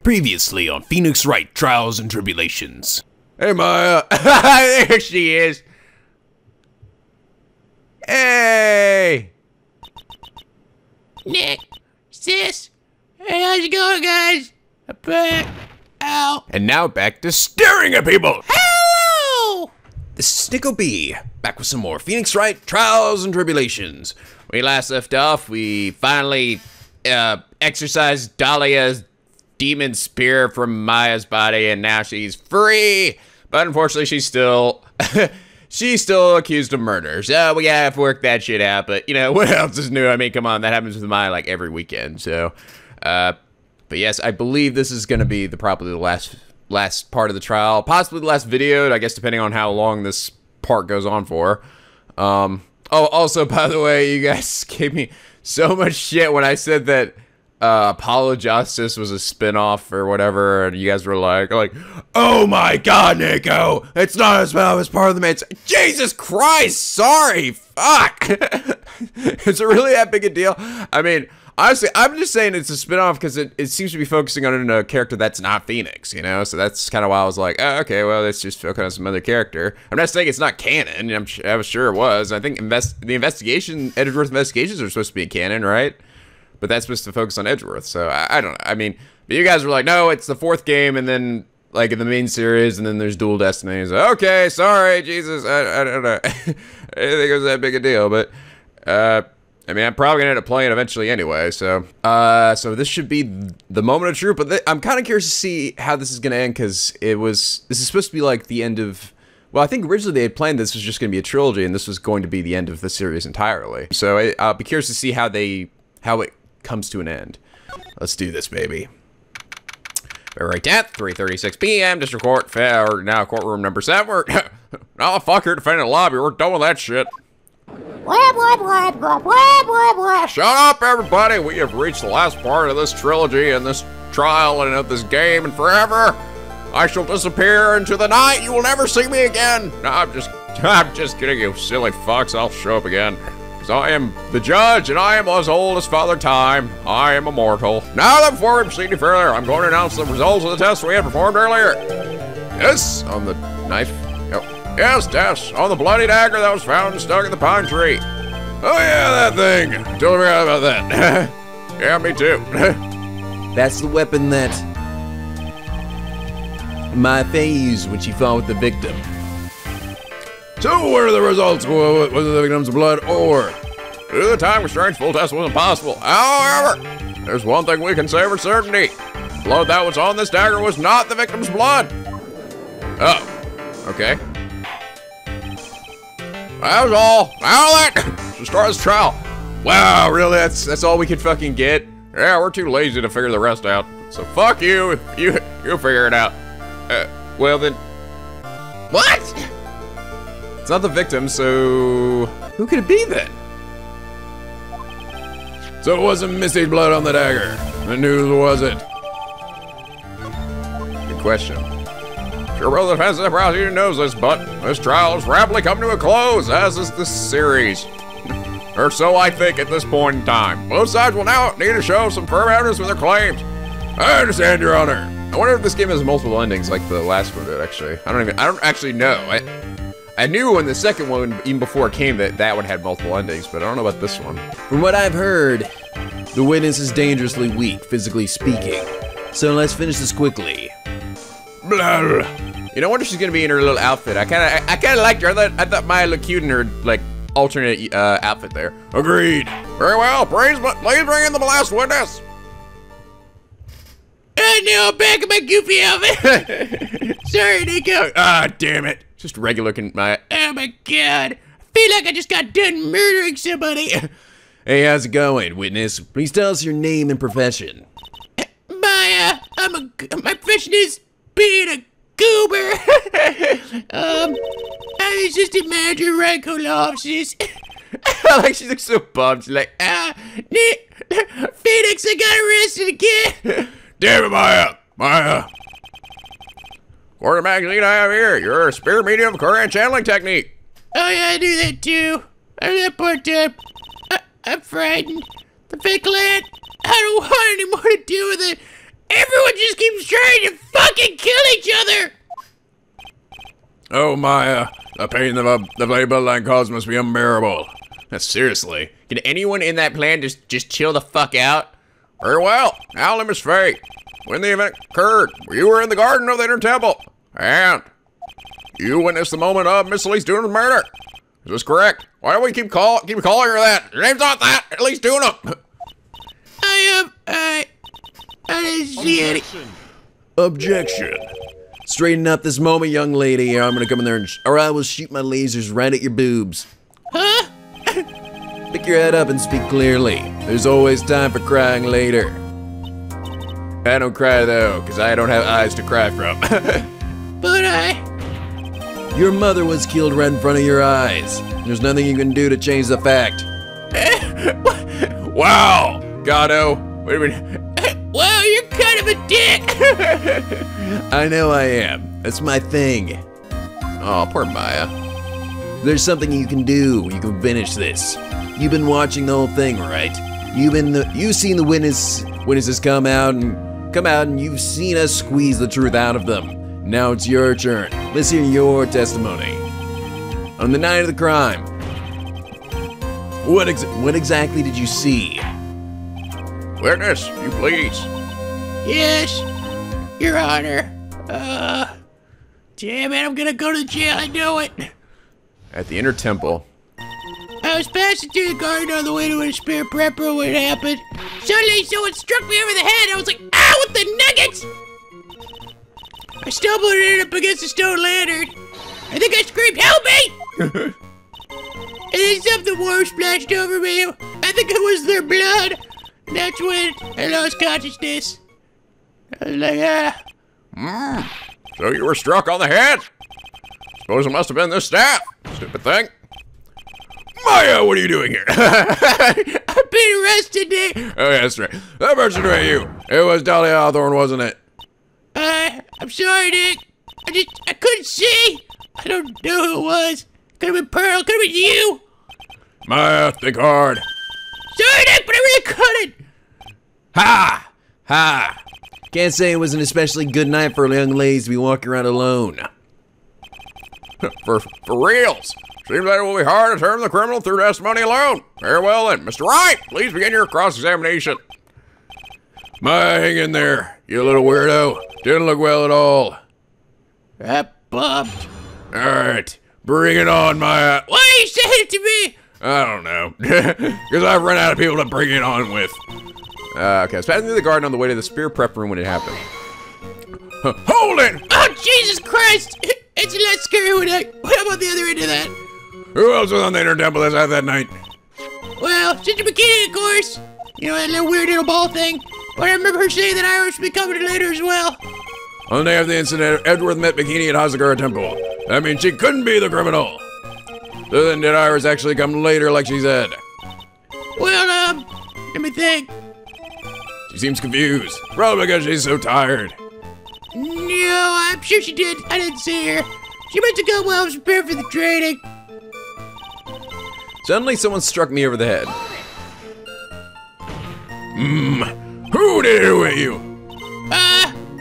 Previously on Phoenix Wright, Trials and Tribulations. Hey, Maya. There she is. Hey. Nick, sis. Hey, how's it going, guys? I'm back. Ow. And now back to staring at people. Hello. This is NicoB, back with some more Phoenix Wright, Trials and Tribulations. We last left off, we finally exorcised Dahlia's demon spear from Maya's body, and now she's free. But unfortunately, she's still accused of murder. So we have to work that shit out. But you know, what else is new? I mean, come on, that happens with Maya like every weekend. So, but yes, I believe this is gonna be probably the last part of the trial, possibly the last video, I guess, depending on how long this part goes on for. Oh, also, by the way, you guys gave me so much shit when I said that Apollo Justice was a spin-off or whatever, and you guys were like, oh my god, Nico, it's not a spin-off, it's part of the main. Jesus Christ, sorry, fuck. Is it really that big a deal? I mean, honestly, I'm just saying it's a spin-off because it seems to be focusing on a character that's not Phoenix, you know? So that's kind of why I was like, oh, okay, well, let's just focus on some other character. I'm not saying it's not canon. I was sure it was. I think the Edgeworth investigations are supposed to be canon, right? But that's supposed to focus on Edgeworth, so I don't know. I mean, but you guys were like, no, it's the 4th game, and then, like, in the main series, and then there's Dual Destinies. Okay, sorry, Jesus, I don't know. I didn't think it was that big a deal, but, I mean, I'm probably gonna end up playing eventually anyway, so. So this should be the moment of truth, but I'm kind of curious to see how this is gonna end, because this is supposed to be, like, the end of, well, I think originally they had planned this was just gonna be a trilogy, and this was going to be the end of the series entirely. So I'll be curious to see how it comes to an end. Let's do this, baby. February 10th, 3:36 p.m. District Court, now courtroom number 7. We're, oh, fuck, you're defending the lobby. We're done with that shit. Shut up, everybody. We have reached the last part of this trilogy and this trial and of this game, and forever I shall disappear into the night. You will never see me again. No, I'm just kidding, you silly fucks. I'll show up again. I am the judge, and I am as old as Father Time. I am immortal. Now then, before we proceed any further, I'm going to announce the results of the test we had performed earlier. Yes, on the knife. Oh, yes, on the bloody dagger that was found and stuck in the pine tree. Oh yeah, that thing. Totally forgot about that. Yeah, me too. That's the weapon that Maya used when she fought with the victim. So, what are the results? Was it the victim's blood, or due to the time restraints, full test wasn't possible? However, there's one thing we can say for certainty. The blood that was on this dagger was not the victim's blood. Oh, okay. That was all. Now that, to start this trial. Wow, really? That's all we could fucking get? Yeah, we're too lazy to figure the rest out. So fuck you, you figure it out. Well then, what? It's not the victim, so who could it be then? So it wasn't Missy's blood on the dagger. Then who was it? Good question. Sure, well, the defense of the prosecutor knows this, but this trial is rapidly coming to a close, as is this series. Or so I think at this point in time. Both sides will now need to show some firm evidence for their claims. I understand, Your Honor. I wonder if this game has multiple endings like the last one did, actually. I don't actually know. I knew when the second one, even before it came, that one had multiple endings, but I don't know about this one. From what I've heard, the witness is dangerously weak, physically speaking. So let's finish this quickly. Blah. You know, I wonder if she's gonna be in her little outfit. I kinda liked her. I thought Maya looked cute in her, like, alternate outfit there. Agreed. Very well. Please bring in the last witness. Now I'm back in my goofy outfit. Sorry, Nico. Ah, damn it. Just regular looking Maya. Oh my god. I feel like I just got done murdering somebody. Hey, how's it going, witness? Please tell us your name and profession. Maya, my profession is being a goober. I'm assistant manager, Wright offices. Like, she looks so bummed. She's like, Phoenix, I got arrested again. Damn it, Maya. According to the magazine I have here, you're a spear medium Korean channeling technique. Oh yeah, I do that too. I do that part-time. I'm frightened. The fake land, I don't want any more to do with it. Everyone just keeps trying to fucking kill each other. Oh, Maya, the pain the Blade Bloodline caused must be unbearable. Seriously, can anyone in that plan just chill the fuck out? Very well, now Miss Faye. When the event occurred, you were in the garden of the Inner Temple, and you witnessed the moment of Miss Elise Dunham's murder. Is this correct? Why do we keep calling her that? Your name's not that. Elise Dunham. I didn't see any. Objection. Straighten up this moment, young lady, or I'm gonna come in there or I will shoot my lasers right at your boobs. Huh? Pick your head up and speak clearly. There's always time for crying later. I don't cry though, because I don't have eyes to cry from. But Your mother was killed right in front of your eyes. There's nothing you can do to change the fact. Wow, Gato. Wait a minute. Wow, you're kind of a dick. I know I am. That's my thing. Oh, poor Maya. There's something you can do. You can finish this. You've been watching the whole thing, right? You've seen the witnesses come out and you've seen us squeeze the truth out of them. Now it's your turn. Let's hear your testimony. On the night of the crime, what exactly did you see? Witness, you please. Yes, Your Honor. Damn it, I'm gonna go to jail, I know it. At the Inner Temple. I was passing through the garden on the way to a spare prepper when it happened. Suddenly, someone struck me over the head. I was like, ow, with the nuggets! I stumbled and ended up against a stone lantern. I think I screamed, help me! And then something warm splashed over me. I think it was their blood. And that's when I lost consciousness. I was like, So you were struck on the head? Suppose it must have been this staff. Stupid thing. Maya, what are you doing here? I've been arrested, Nick. Oh, yeah, that's right. That person right you. It was Dahlia Hawthorne, wasn't it? I'm sorry, Nick. I couldn't see. I don't know who it was. Could have been Pearl. Could have been you. Maya, think hard. Sorry, Nick, but I really couldn't. Ha! Ha! Can't say it was an especially good night for young ladies to be walking around alone. For reals. Seems like it will be hard to turn the criminal through testimony alone. Very well then. Mr. Wright, please begin your cross-examination. Maya, hang in there, you little weirdo. Didn't look well at all. That bumped. Alright, bring it on, Maya. Why are you saying it to me? I don't know. Because I've run out of people to bring it on with. Okay, I was passing through the garden on the way to the spear prep room when it happened. Hold it! Oh, Jesus Christ! It's a lot scary when I'm on the other end of that. Who else was on the Inner Temple that night? Well, Sister Bikini, of course. You know, that little weird little ball thing. But I remember her saying that Iris would be coming later as well. On the day of the incident, Edgeworth met Bikini at Hazagara Temple. That means she couldn't be the criminal. So then did Iris actually come later like she said? Well, let me think. She seems confused. Probably because she's so tired. No, I'm sure she did. I didn't see her. She must have gone while I was prepared for the training. Suddenly someone struck me over the head. Who did it with you?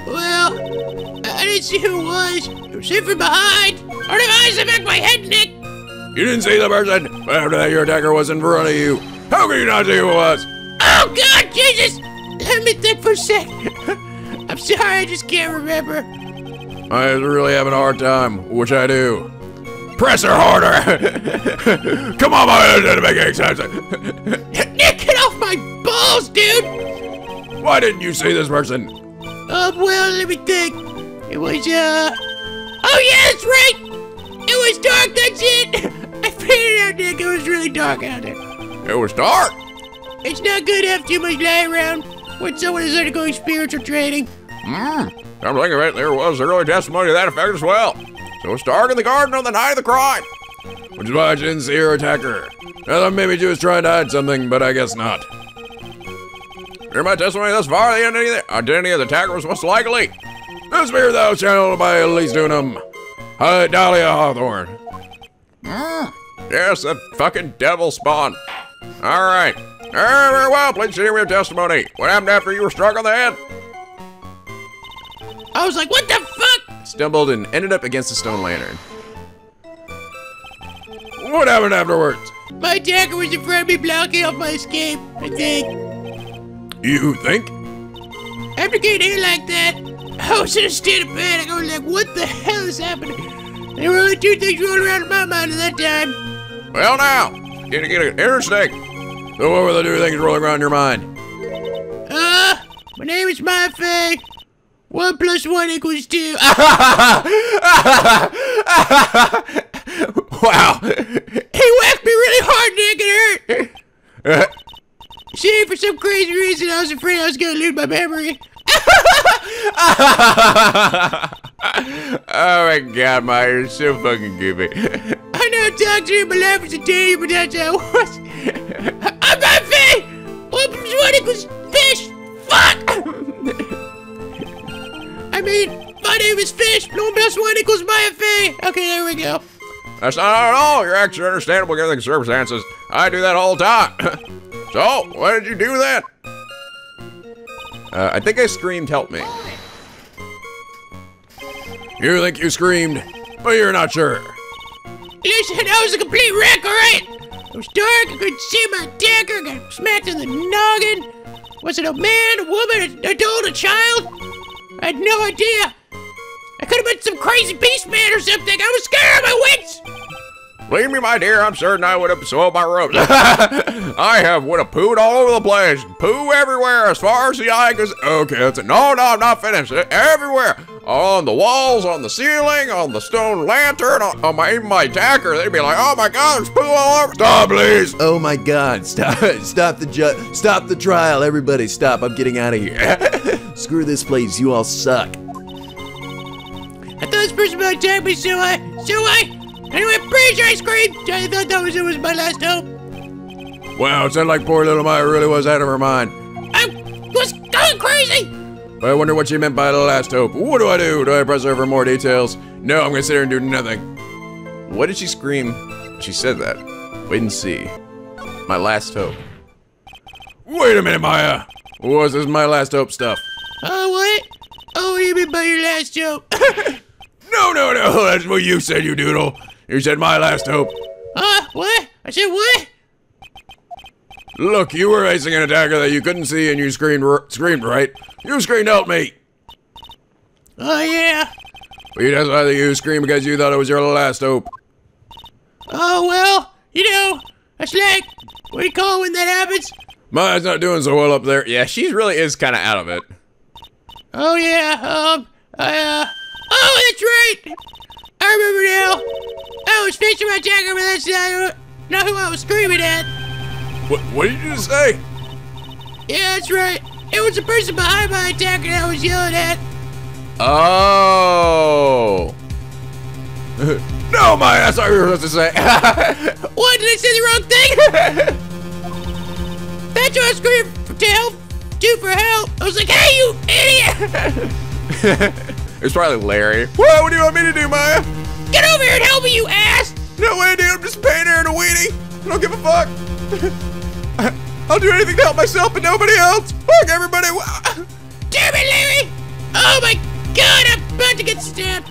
Well, I didn't see who it was. It was him from behind. I don't have eyes to back my head, Nick. You didn't see the person, but after that your attacker was in front of you. How could you not see who it was? Oh, God, Jesus! Let me think for a sec. I'm sorry, I just can't remember. I was really having a hard time, which I do. Press her harder! Come on, my head didn't make any sense. Nick, get off my balls, dude! Why didn't you see this person? Well, let me think. It was, oh, yeah, that's right! It was dark, that's it! I figured it out, Nick. It was really dark out there. It was dark. It's not good to have too much light around when someone is undergoing spiritual training. Come to think of it, there was early testimony to that effect as well. So it's dark in the garden on the night of the crime. Which is why I didn't see her attack her. I thought maybe she was trying to hide something, but I guess not. Hear my testimony thus far, the identity of the attacker was most likely. The spirit that was channeled by Elise Dunham. Dahlia Hawthorne. Yes, that fucking devil spawn. All right. Very well, please share your testimony. What happened after you were struck on the head? I was like, what the fuck? Stumbled and ended up against a stone lantern. What happened afterwards? My attacker was in front of me blocking off my escape, I think. You think? After getting hit like that, I was in a state of panic. I was like, what the hell is happening? There were only two things rolling around in my mind at that time. Well now, get it interesting. So what were the two things rolling around your mind? My name is My Faye. 1 + 1 = 2. Wow. He whacked me really hard, Nick. It hurt. See, for some crazy reason, I was afraid I was gonna lose my memory. Oh my god, Maya, you're so fucking goofy. I know I talked to you, my life was a day, but that's how it was. I'm My Faye. 1 + 1 = fish. Fuck. I mean, my name is Fish. 1 + 1 = Maya Faye. Okay, there we go. That's not at all. You're actually understandable given the circumstances. I do that all the time. So, why did you do that? I think I screamed, help me. You think you screamed, but you're not sure. Listen, I was a complete wreck, alright? It was dark, I couldn't see my attacker, got smacked in the noggin. Was it a man, a woman, an adult, a child? I had no idea. I could have been some crazy beast man or something. I was scared of my wits. Believe me, my dear, I'm certain I would have soiled my robes. I would have pooed all over the place. Poo everywhere as far as the eye goes. Okay, that's it. No, I'm not finished. Everywhere. On the walls, on the ceiling, on the stone lantern, on even my attacker. They'd be like, oh my god, there's poo all over. Stop, please. Oh my god, stop the trial, everybody stop, I'm getting out of here. Screw this place, you all suck. I thought this person might attack me, so I. Anyway, I'm pretty sure I screamed. I thought it was my last hope. Wow, it sounded like poor little Maya really was out of her mind. I was going crazy. I wonder what she meant by the last hope. What do I do? Do I press her for more details? No, I'm gonna sit here and do nothing. What did she scream? She said that. Wait and see. My last hope. Wait a minute, Maya. What's this my last hope stuff? Oh, what? Oh, what do you mean by your last hope? No, that's what you said, you doodle. You said my last hope. What? I said what? Look, you were facing an attacker that you couldn't see and you screamed, right? You screamed, help me! Oh, yeah. Well, that's why you screamed because you thought it was your last hope. Oh, well, that's like, what do you call it when that happens? Maya's not doing so well up there. Yeah, she really is kind of out of it. Oh, yeah, oh, that's right! I remember now. I was facing my attacker, but that's not who I was screaming at. What did you just say? Yeah, that's right. It was the person behind my attacker that I was yelling at. Oh. No, Maya, that's not what you were supposed to say. What, did I say the wrong thing? That's what I screamed to help, for help. I was like, hey, you idiot! It's probably Larry. What do you want me to do, Maya? Get over here and help me, you ass! No way, dude. I'm just paying her and a weenie. I don't give a fuck. I'll do anything to help myself, but nobody else. Fuck everybody. Damn it, Larry! Oh my god, I'm about to get stabbed.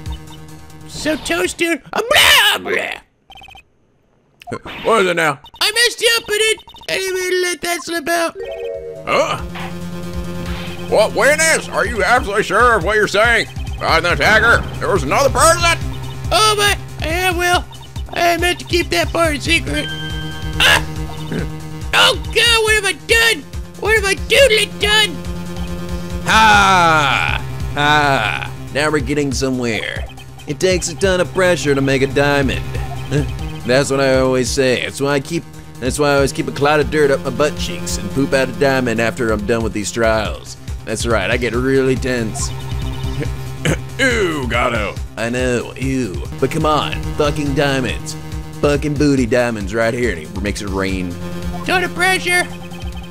So toasted. Blah, blah. What is it now? I messed up, but I didn't mean to let that slip out. What witness? Are you absolutely sure of what you're saying? I'm the attacker. There was another person. Oh my, yeah, well, I meant to keep that part a secret. Oh god, what have I done? What have I doodly done? Ha! Now we're getting somewhere. It takes a ton of pressure to make a diamond. That's what I always say. That's why I always keep a cloud of dirt up my butt cheeks and poop out a diamond after I'm done with these trials. That's right, I get really tense. Ew, Gato. I know, ew. But come on, fucking diamonds. Fucking booty diamonds right here. And he makes it rain. Ton of pressure.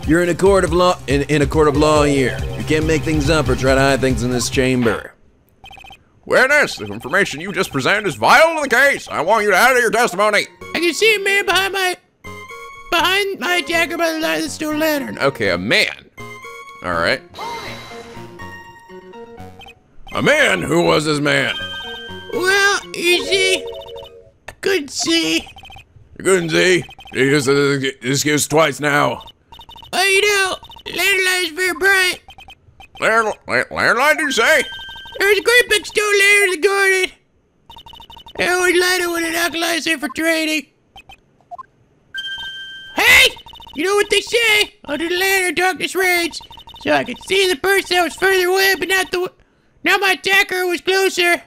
You're in a court of law, in a court of law here. You can't make things up or try to hide things in this chamber. Witness, the information you just presented is vital to the case. I want you to add to your testimony. I can see a man behind my attacker by the light of the stone lantern. Okay, a man. All right. A man? Who was this man? Well, you see, I couldn't see. You couldn't see? You used this excuse twice now. Well, you know, landline is very bright. Landline, did you say? There's a great big stone lantern in the garden. I always light it when an alkali's infiltrating. Hey! You know what they say? Under the lantern, darkness reigns. So I could see the person that was further away, but now my attacker was closer.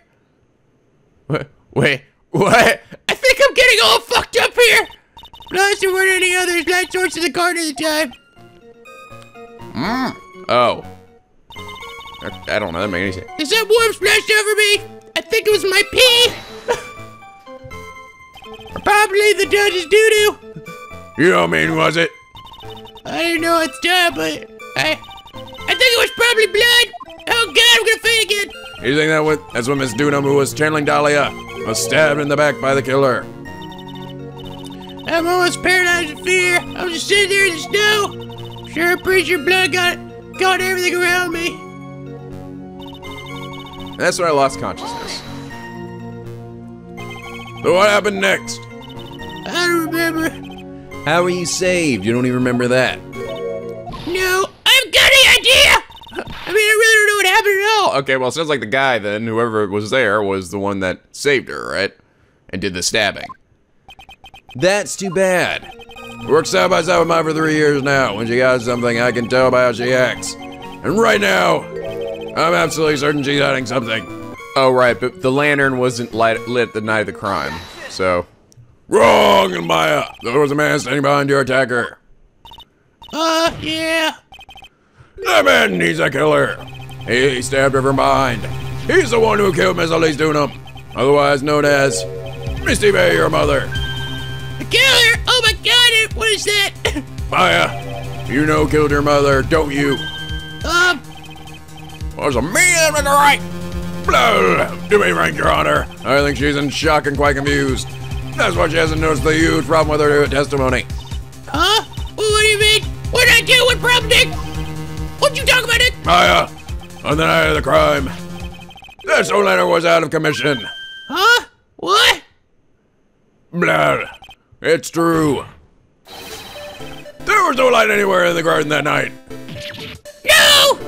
Wait, what? I think I'm getting all fucked up here. Plus, there weren't any other light sources in the garden at the time. Oh. I don't know, that made any sense. Does that worm splashed over me? I think it was my pee. Or probably the judge's doo-doo. You don't mean, was it? I didn't know at the time, but I think it was probably blood. Oh God, I'm gonna faint again. You think that's what Miss Dunham, who was channeling Dahlia, was stabbed in the back by the killer? I'm almost paralyzed with fear. I was just sitting there in the snow. Sure, pretty sure blood got everything around me. That's when I lost consciousness. So what happened next? I don't remember. How were you saved? You don't even remember that. No, I've got any idea. I mean, I really don't know what happened at all. Okay, well, it sounds like the guy then, whoever was there, was the one that saved her, right? And did the stabbing. That's too bad. We worked side by side with mine for 3 years now. When she got something, I can tell by how she acts. And right now, I'm absolutely certain she's hiding something. Oh, right, but the lantern wasn't lit the night of the crime, so... Wrong, Maya. There was a man standing behind your attacker. Yeah. That man, he's a killer. He stabbed her from behind. He's the one who killed Miss Elise Dunham, otherwise known as Misty Bay, your mother. The killer? Oh my God, what is that? Maya, you know killed your mother, don't you? Was a man with the right. To be frank, Your Honor, I think she's in shock and quite confused. That's why she hasn't noticed the huge problem with her testimony. Huh? Well, what do you mean? What did I do? What problem, Nick? What you talking about, Nick? Maya, on the night of the crime, that stone lantern was out of commission. Huh? What? Blah. It's true. There was no light anywhere in the garden that night. No!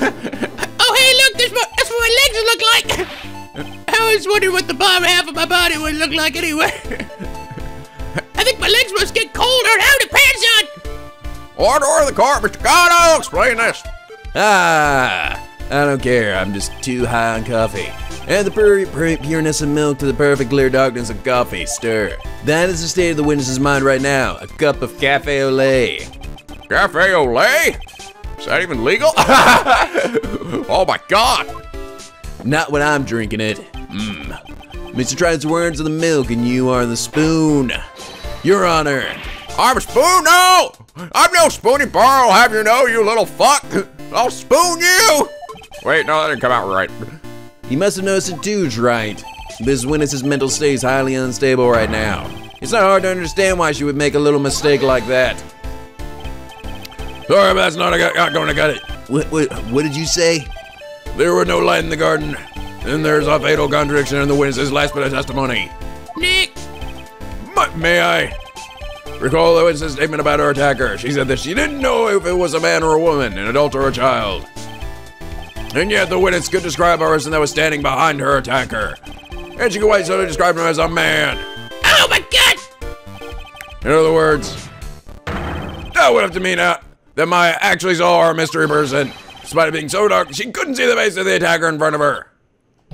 Oh, hey, look, that's what my legs look like. I was wondering what the bottom half of my body would look like anyway. I think my legs must get cold or have the pants on. Order the court, Mr. Gatto, explain this. I don't care. I'm just too high on coffee. Add the pureness of milk to the perfect clear darkness of coffee. Stir. That is the state of the witness's mind right now. A cup of cafe au lait. Cafe au lait? Is that even legal? Oh my God. Not when I'm drinking it. Mr. Triton's words are the milk and you are the spoon. Your Honor. I'm a spoon? No! I'm no spoony bar, I'll have you know, you little fuck. I'll spoon you. Wait, no, that didn't come out right. You must have noticed it too, Wright. This witness's mental state is highly unstable right now. It's not hard to understand why she would make a little mistake like that. Sorry, but that's not going to cut it. What did you say? There were no light in the garden. Then there's a fatal contradiction in the witness's last bit of testimony. Nick! May I recall the witness's statement about her attacker? She said that she didn't know if it was a man or a woman, an adult or a child. And yet the witness could describe a person that was standing behind her attacker. And she could quite so describe him as a man. Oh my God! In other words, that would have to mean that Maya actually saw our mystery person. Despite it being so dark, she couldn't see the face of the attacker in front of her.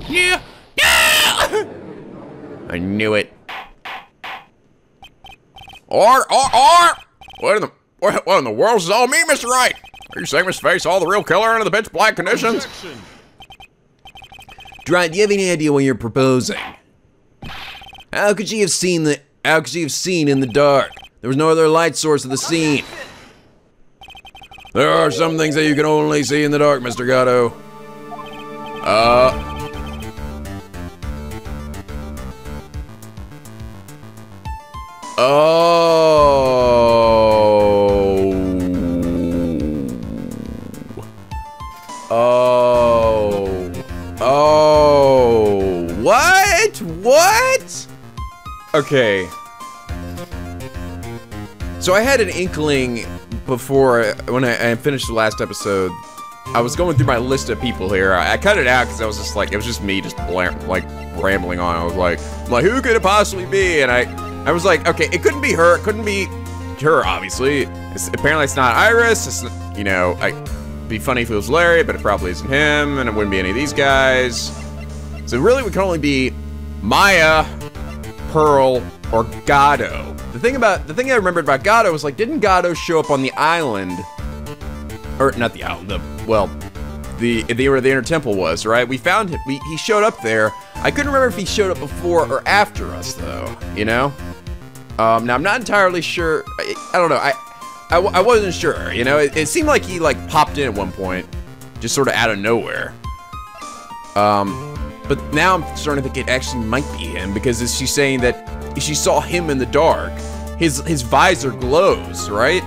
Yeah. No! I knew it. What in the world does all mean, Mr. Wright? Are you saying Miss Face saw the real killer under the pitch black conditions? Wright, do you have any idea what you're proposing? How could she have seen in the dark? There was no other light source of the scene. There are some things that you can only see in the dark, Mr. Gatto. Oh. Oh, what? What? Okay. So I had an inkling before, when I finished the last episode. I was going through my list of people here. I cut it out because I was just like, it was just me just like rambling on. I was like, who could it possibly be? And I was like, okay, it couldn't be her. It couldn't be her, obviously. Apparently it's not Iris. It's, you know, it'd be funny if it was Larry, but it probably isn't him, and it wouldn't be any of these guys. So really, we can only be Maya, Pearl, or Gato. The thing I remembered about Gato was like, didn't Gato show up on the island? Or not the island, where the inner temple was, right? We found him. He showed up there. I couldn't remember if he showed up before or after us, though. You know. Now I'm not entirely sure. I don't know. I wasn't sure. You know. It seemed like he like popped in at one point, just sort of out of nowhere. But now I'm starting to think it actually might be him because she's saying that she saw him in the dark. His visor glows, right?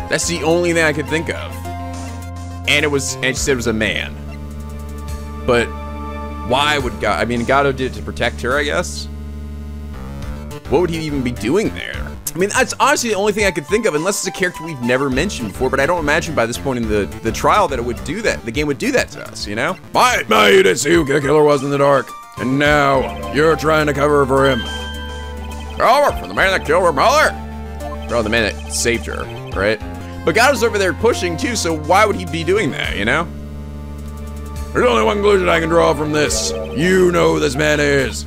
That's the only thing I could think of. And she said it was a man. But why would Gato, I mean, Gato did it to protect her, I guess? What would he even be doing there? I mean, that's honestly the only thing I could think of, unless it's a character we've never mentioned before, but I don't imagine by this point in the trial that it would do that. The game would do that to us, you know? My, you didn't see who the killer was in the dark. And now, you're trying to cover for him. Cover for the man that killed her mother? Oh, the man that saved her, right? But Gato's over there pushing too, so why would he be doing that, you know? There's only one conclusion I can draw from this. You know who this man is.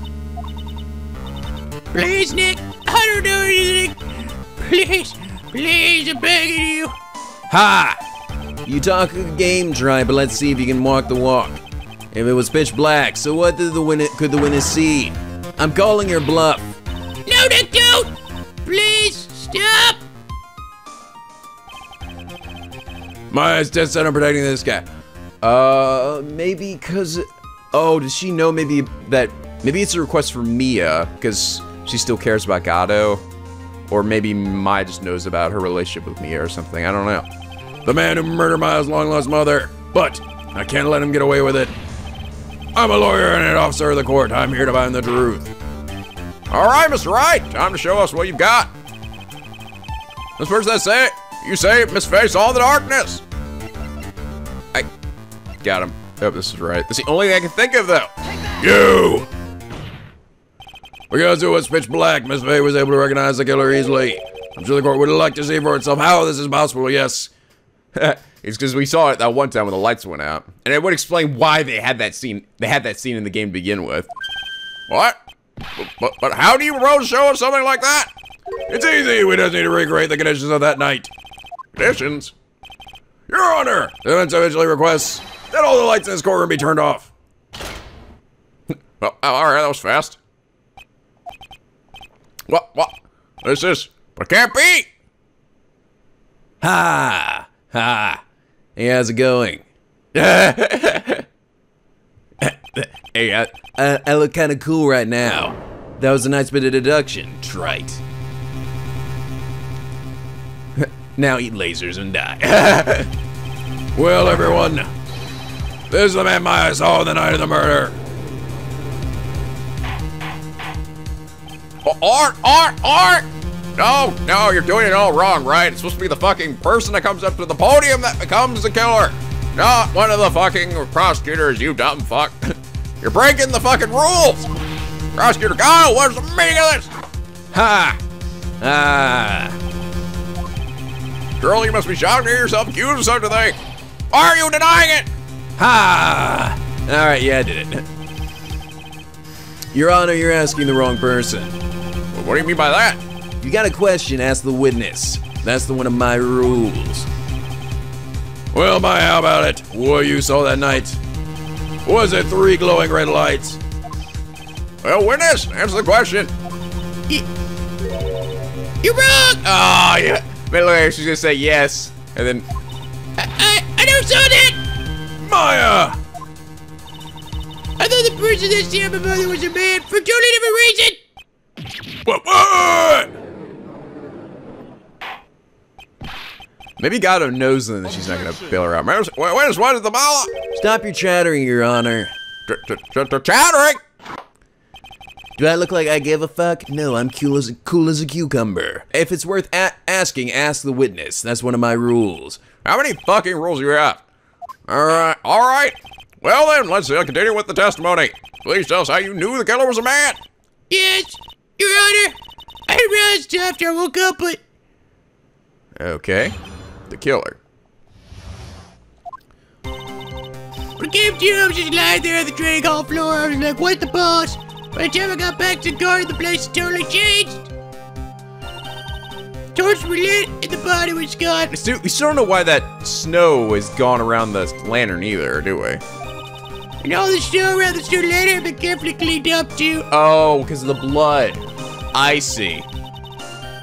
Please, Nick, I don't know anything. Please, I'm begging you. Ha! You talk a game, try, but let's see if you can walk the walk. If it was pitch black, so what could the witness see? I'm calling your bluff. No, Nick, don't! Please, stop! Maya's dead set on protecting this guy. Maybe because... Oh, does she know maybe it's a request from Mia, because she still cares about Gato? Or maybe Maya just knows about her relationship with Mia or something, I don't know. The man who murdered Maya's long-lost mother. But I can't let him get away with it. I'm a lawyer and an officer of the court. I'm here to find the truth. All right, Mr. Wright, time to show us what you've got. This person that say it. You say Miss Face all the darkness. I got him. Oh, this is right. That's the only thing I can think of, though. You! Because it was pitch black, Miss Faye was able to recognize the killer easily. I'm sure the court would like to see for itself how this is possible, yes. It's because we saw it that one time when the lights went out. And it would explain why they had that scene. They had that scene in the game to begin with. What? But how do you propose to show us something like that? It's easy. We just need to recreate the conditions of that night. Conditions? Your Honor, the defense eventually requests that all the lights in this courtroom be turned off. Well, all right, that was fast. What? This is, but it can't be. Ha! Hey, how's it going? Hey, I look kind of cool right now. That was a nice bit of deduction, trite. Now eat lasers and die. Well, everyone, this is the man Maya saw the night of the murder. Art! No, you're doing it all wrong, right? It's supposed to be the fucking person that comes up to the podium that becomes the killer. Not one of the fucking prosecutors, you dumb fuck. You're breaking the fucking rules. Prosecutor Kyle, what's the meaning of this? Girl, you must be shocked to hear yourself accused of such a thing. Are you denying it? All right, yeah, I did it. Your Honor, you're asking the wrong person. Well, what do you mean by that? You got a question, ask the witness. That's the one of my rules. Well, Maya, how about it? What you saw that night? Was it 3 glowing red lights? Well, witness, answer the question. You're wrong! Oh, yeah. But look, she's gonna say yes, and then... I never saw that! Maya! I thought the person that stabbed my mother was a man for totally different reason! What? Maybe Gato knows then that she's not gonna bail her out. Where's what is the ball? Stop your chattering, Your Honor. Chattering! Do I look like I give a fuck? No, I'm cool as a cucumber. If it's worth asking, ask the witness. That's one of my rules. How many fucking rules do you have? Alright. Well then, let's continue with the testimony. Please tell us how you knew the killer was a man. Yes, Your Honor. I didn't realize until after I woke up, but... Okay. The killer. When it came to, I was just lying there on the training hall floor. I was like, what the boss? By the time I got back to the garden, the place had totally changed. Torches were lit and the body was gone. We still don't know why that snow has gone around the lantern either, do we? And all the snow around the snow lantern had been carefully cleaned up too. Oh, because of the blood. I see.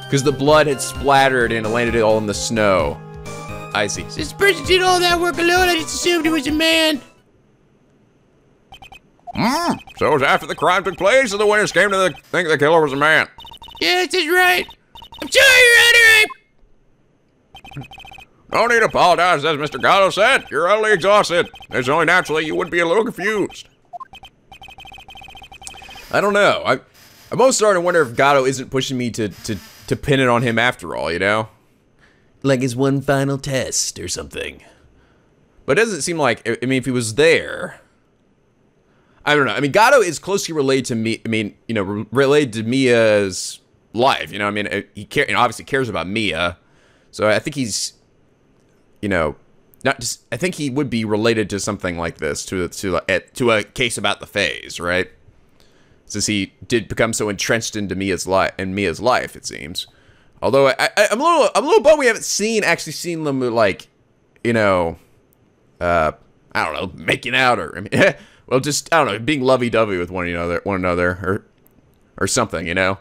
Because the blood had splattered and landed it all in the snow. I see. Since this person did all that work alone, I just assumed he was a man. So it was after the crime took place and the witness came to think the killer was a man. Yes, that's right. I'm sorry, Your Honor. No need to apologize, as Mr. Gatto said. You're utterly exhausted. It's only naturally you would be a little confused. I don't know. I'm most starting to wonder if Gatto isn't pushing me to pin it on him after all, you know? Like it's one final test or something. But it doesn't seem like, I mean, if he was there... I don't know. I mean, Gatto is closely related to me. I mean, you know, related to Mia's life. You know, I mean, obviously cares about Mia. So I think he's, you know, not just. I think he would be related to something like this, to a case about the Fays, right? Since he did become so entrenched into Mia's life, it seems. Although I'm a little bummed we haven't actually seen them like, you know, I don't know, making out or I mean. Well, just, I don't know, being lovey-dovey with one another, or something, you know?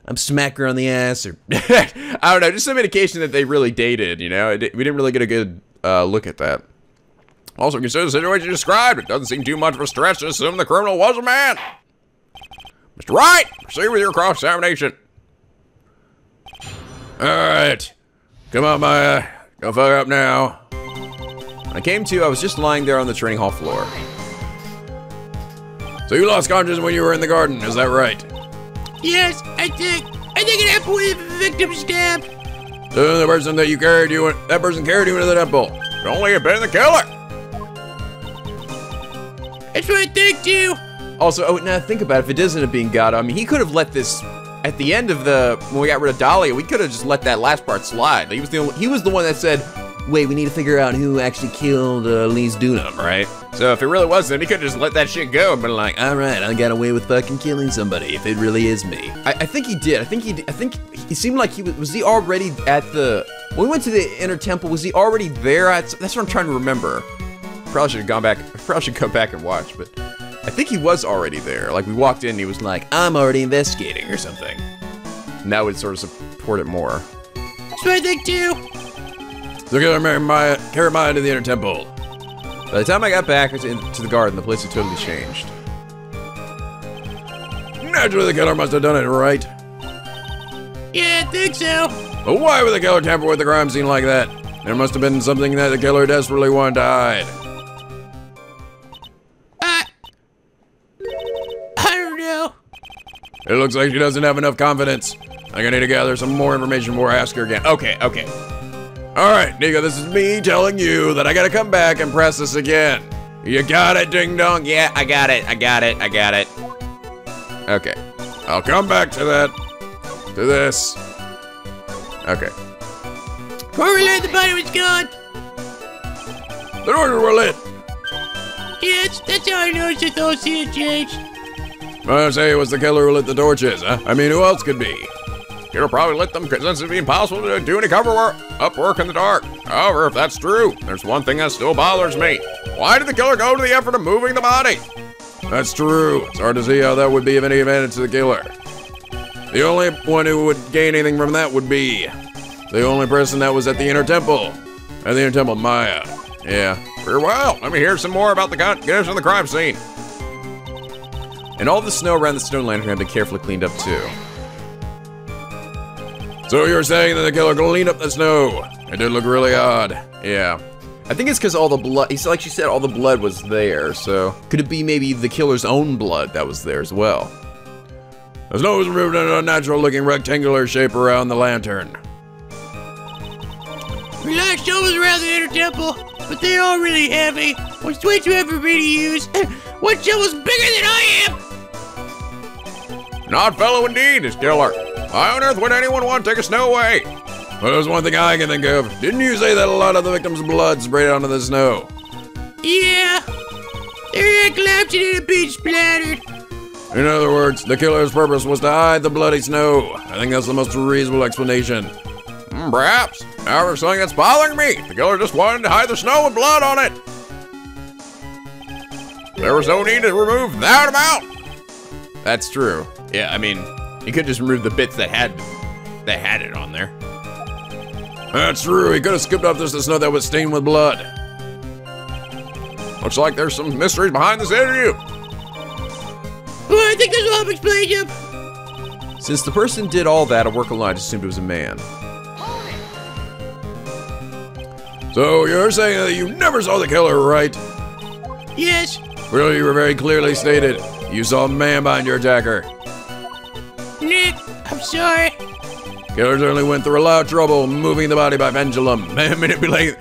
I'm smack her on the ass, or... I don't know, just some indication that they really dated, you know? We didn't really get a good look at that. Also, consider the situation you described. It doesn't seem too much of a stretch to assume the criminal was a man. Mr. Wright, proceed with your cross-examination. Alright. Come on, Maya. Don't fuck up now. When I came to, I was just lying there on the training hall floor. So you lost consciousness when you were in the garden, is that right? Yes, I think it happened with the victim stabbed. So the person that carried you into the temple. Could only have been the killer. That's what I think too. Also, now think about it, if it does end up being Gatto, I mean, he could have let this, at the end of when we got rid of Dahlia, we could have just let that last part slide. He was the one that said, wait, we need to figure out who actually killed Lise Dunham, right? So if it really was him, he could have just let that shit go and been like, alright, I got away with fucking killing somebody, if it really is me. I think he did. I think he seemed like was he already at the, when we went to the inner temple, was he already there? That's what I'm trying to remember. Probably should go back and watch, but I think he was already there. Like we walked in and he was like, I'm already investigating or something. And that would sort of support it more. That's what I think too. So carry Maya into the inner temple. By the time I got back to the garden, the place had totally changed. Naturally, the killer must have done it, right? Yeah, I think so. But why would the killer tamper with the crime scene like that? There must have been something that the killer desperately wanted to hide. I don't know. It looks like she doesn't have enough confidence. I'm gonna need to gather some more information before I ask her again. Okay. Alright, Nico, this is me telling you that I gotta come back and press this again. You got it, ding dong? Yeah, I got it. Okay. I'll come back to that. To this. Okay. Correlate, the body was gone. The doors were lit. Yes, that's how I noticed the whole scene had changed. I say it was the killer who lit the torches, huh? I mean, who else could be? Killer probably lit them since it'd be impossible to do any cover work in the dark. However, if that's true, there's one thing that still bothers me. Why did the killer go to the effort of moving the body? That's true. It's hard to see how that would be of any advantage to the killer. The only one who would gain anything from that would be the only person that was at the inner temple. At the inner temple, Maya. Yeah. Very well. Let me hear some more about the condition of the crime scene. And all the snow around the stone lantern had been carefully cleaned up too. So you're saying that the killer cleaned up the snow It did look really odd. Yeah. I think it's because all the blood, he's like she said, all the blood was there, so. Could it be maybe the killer's own blood that was there as well? The snow was removed in an unnatural looking rectangular shape around the lantern. We lost shovels around the inner temple, but they're all really heavy. What's way too heavy for me to use? One shovel's bigger than I am! An odd fellow indeed, this killer. Why on earth would anyone want to take a snow away? Well, there's one thing I can think of. Didn't you say that a lot of the victim's blood sprayed onto the snow? Yeah. Their head collapsed and it being splattered. In other words, the killer's purpose was to hide the bloody snow. I think that's the most reasonable explanation. Perhaps. However, something that's bothering me. The killer just wanted to hide the snow with blood on it. There was no need to remove that amount. That's true. Yeah, I mean, he could just remove the bits that had it on there. That's true. He could have scooped up the snow that was stained with blood. Looks like there's some mysteries behind this interview. Well, I think this will help explain him. Since the person did all that, a work alone, I just assumed it was a man. So you're saying that you never saw the killer, right? Yes. Well, you were very clearly stated. You saw a man behind your attacker. Nick, I'm sorry. Killer certainly went through a lot of trouble moving the body by pendulum, manipulating,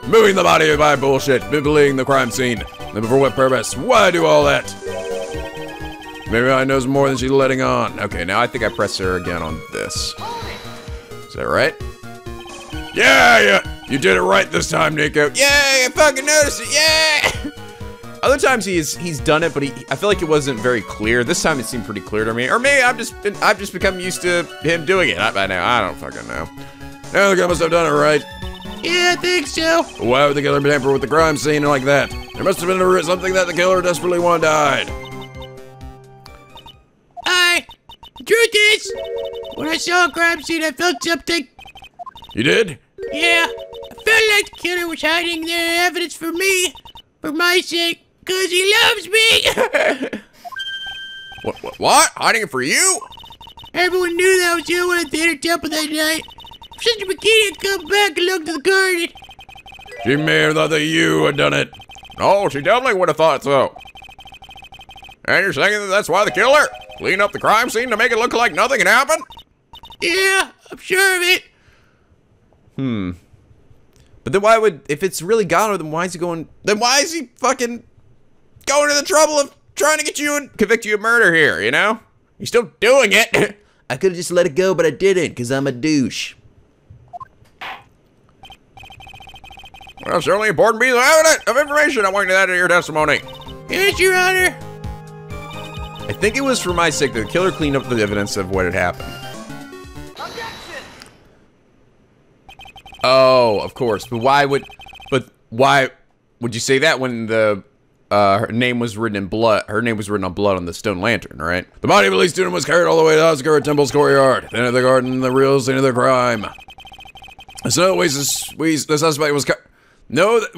moving the body by bullshit, manipulating the crime scene. And for what purpose? Why do all that? Maybe I knows more than she's letting on. Okay, now I think I press her again on this. Is that right? Yeah, you did it right this time, Nico. Yay, I fucking noticed it, yeah! Other times he's done it, but I feel like it wasn't very clear. This time it seemed pretty clear to me. Or maybe I've just become used to him doing it by now. I don't fucking know. Yeah, the guy must have done it right. Yeah, I think so. Why would the killer tamper with the crime scene like that? There must have been something that the killer desperately wanted to hide. The truth is, when I saw a crime scene, I felt something. You did? Yeah, I felt like the killer was hiding their evidence for me, for my sake, because he loves me. What? Hiding it for you? Everyone knew that I was here at the inner temple that night. Sister Bikini had come back and looked at the garden. She may have thought that you had done it. No, she definitely would have thought so. And you're saying that that's why the killer cleaned up the crime scene to make it look like nothing had happened? Yeah, I'm sure of it. But then why would, if it's really Gato, then why is he fucking going to the trouble of trying to get you and convict you of murder here, you know? He's still doing it. I could have just let it go, but I didn't, because I'm a douche. Well, certainly important piece of evidence, of information. I want you to add to your testimony. Yes, Your Honor. I think it was for my sake that the killer cleaned up the evidence of what had happened. Oh, of course. But why would you say that when the her name was written in blood? Her name was written on blood on the stone lantern, right? The body of a police student was carried all the way to the Oscar Temple's courtyard. Then at the garden, the real scene of the crime. The snow we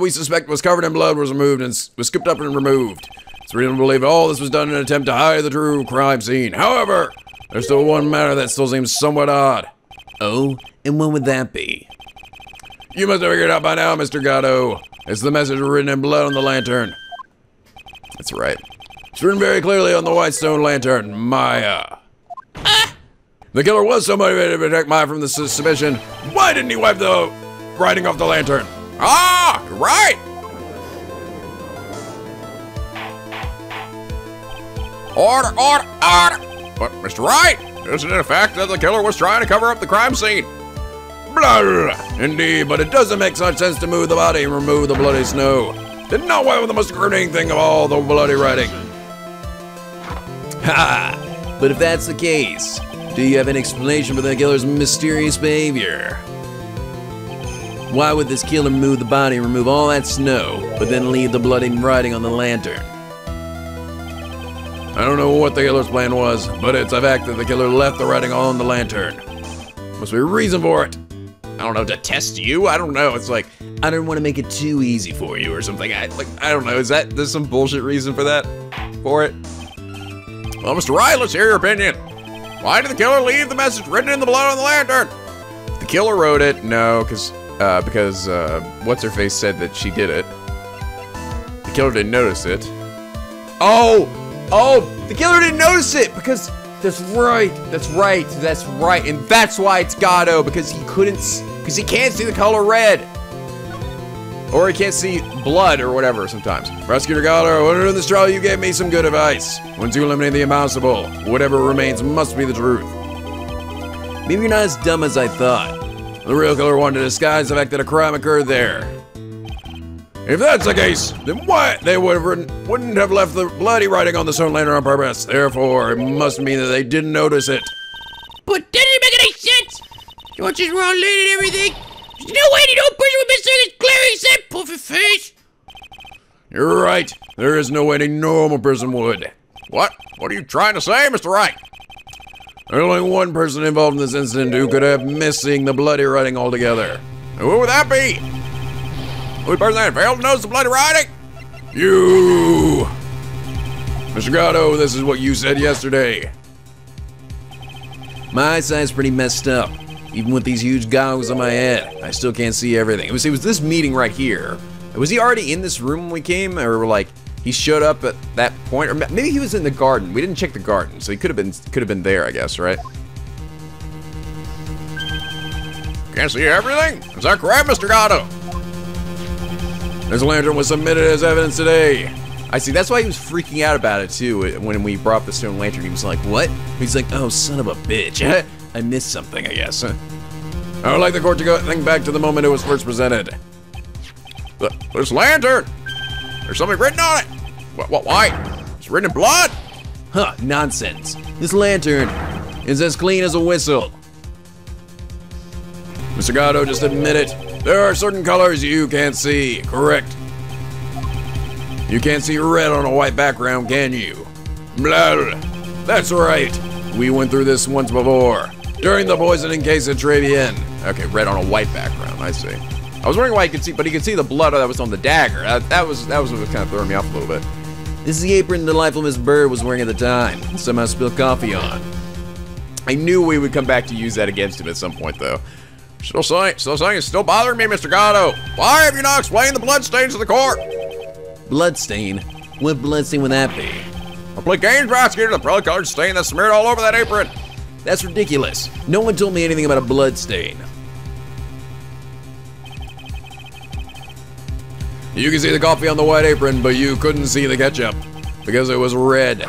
suspect was covered in blood was removed and was scooped up and removed. It's reasonable to believe all this was done in an attempt to hide the true crime scene. However, there's still one matter that still seems somewhat odd. Oh, and when would that be? You must have figured it out by now, Mr. Gatto. It's the message written in blood on the lantern. That's right. It's written very clearly on the white stone lantern, Maya. The killer was so motivated to protect Maya from the suspicion. Why didn't he wipe the writing off the lantern? Ah, right. Order. But, Mr. Wright, isn't it a fact that the killer was trying to cover up the crime scene? Blah, blah. Indeed, but it doesn't make such sense to move the body and remove the bloody snow. Did not wipe the most incriminating thing of all, the bloody writing. Ha! But if that's the case, do you have an explanation for the killer's mysterious behavior? Why would this killer move the body and remove all that snow, but then leave the bloody writing on the lantern? I don't know what the killer's plan was, but it's a fact that the killer left the writing on the lantern. Must be a reason for it. I don't know, to test you? I don't know. It's like, I don't want to make it too easy for you or something. I don't know. There's some bullshit reason for that? For it? Well, Mr. Wright, let's hear your opinion. Why did the killer leave the message written in the blood on the lantern? The killer wrote it. No, because what's her face said that she did it. The killer didn't notice it. Oh, the killer didn't notice it because that's right, and that's why it's Gato, because he can't see the color red. Or he can't see blood or whatever sometimes. Prosecutor Gato, when in this trial you gave me some good advice. Once you eliminate the impossible, whatever remains must be the truth. Maybe you're not as dumb as I thought. The real killer wanted to disguise the fact that a crime occurred there. If that's the case, then why they wouldn't have left the bloody writing on the stone lantern on purpose. Therefore, it must mean that they didn't notice it. But that didn't make any sense. You want just wrong lane and everything? There's no way no person would miss his glaring set, puffy face. You're right. There is no way any normal person would. What? What are you trying to say, Mr. Wright? There's only one person involved in this incident who could have missed seeing the bloody writing altogether. Who would that be? Who the person that failed to notice the bloody writing? You! Mr. Gato, this is what you said yesterday. My eyesight's pretty messed up. Even with these huge goggles on my head, I still can't see everything. It was this meeting right here. Was he already in this room when we came, or like he showed up at that point, or maybe he was in the garden? We didn't check the garden, so he could have been there, I guess, right? Can't see everything? Is that correct, Mr. Gato? This lantern was submitted as evidence today. I see. That's why he was freaking out about it too. When we brought up the stone lantern, he was like, "What?" He's like, "Oh, son of a bitch! I missed something, I guess." I would like the court to think back to the moment it was first presented. This lantern! There's something written on it! What, why? It's written in blood? Huh, nonsense. This lantern is as clean as a whistle. Mr. Gato, just admit it. There are certain colors you can't see, correct? You can't see red on a white background, can you? Blah. That's right. We went through this once before. During the poisoning case at Tribulations. Okay, red on a white background, I see. I was wondering why he could see, but he could see the blood that was on the dagger. That was what was kind of throwing me off a little bit. This is the apron the delightful Miss Bird was wearing at the time, and somehow spilled coffee on. I knew we would come back to use that against him at some point, though. Still saying it's still bothering me, Mr. Gato. Why have you not explained the bloodstains to the court? Bloodstain? What bloodstain would that be? I play games, prosecutor. The probably colored stain that's smeared all over that apron. That's ridiculous. No one told me anything about a bloodstain. You can see the coffee on the white apron, but you couldn't see the ketchup because it was red.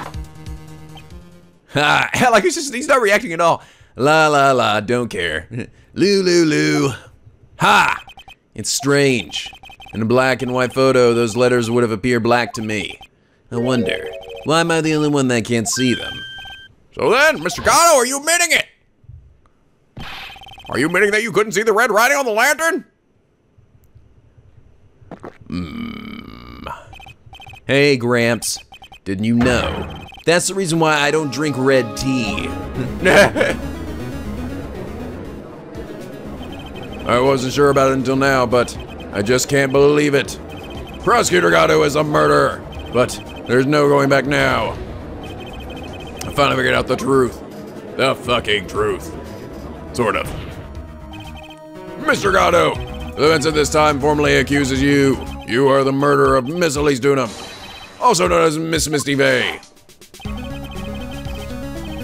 Ha! Like he's not reacting at all. La la la, don't care. Loo loo loo. Ha! It's strange. In a black and white photo, those letters would have appeared black to me. I wonder, why am I the only one that can't see them? So then, Mr. Gato, are you admitting it? Are you admitting that you couldn't see the red writing on the lantern? Hey, Gramps. Didn't you know? That's the reason why I don't drink red tea. I wasn't sure about it until now, but I just can't believe it. Prosecutor Gato is a murderer, but there's no going back now. I finally figured out the truth. The fucking truth. Sort of. Mr. Gato, the events at this time formally accuses you. You are the murderer of Miss Elise Dunham, also known as Miss Misty Vey.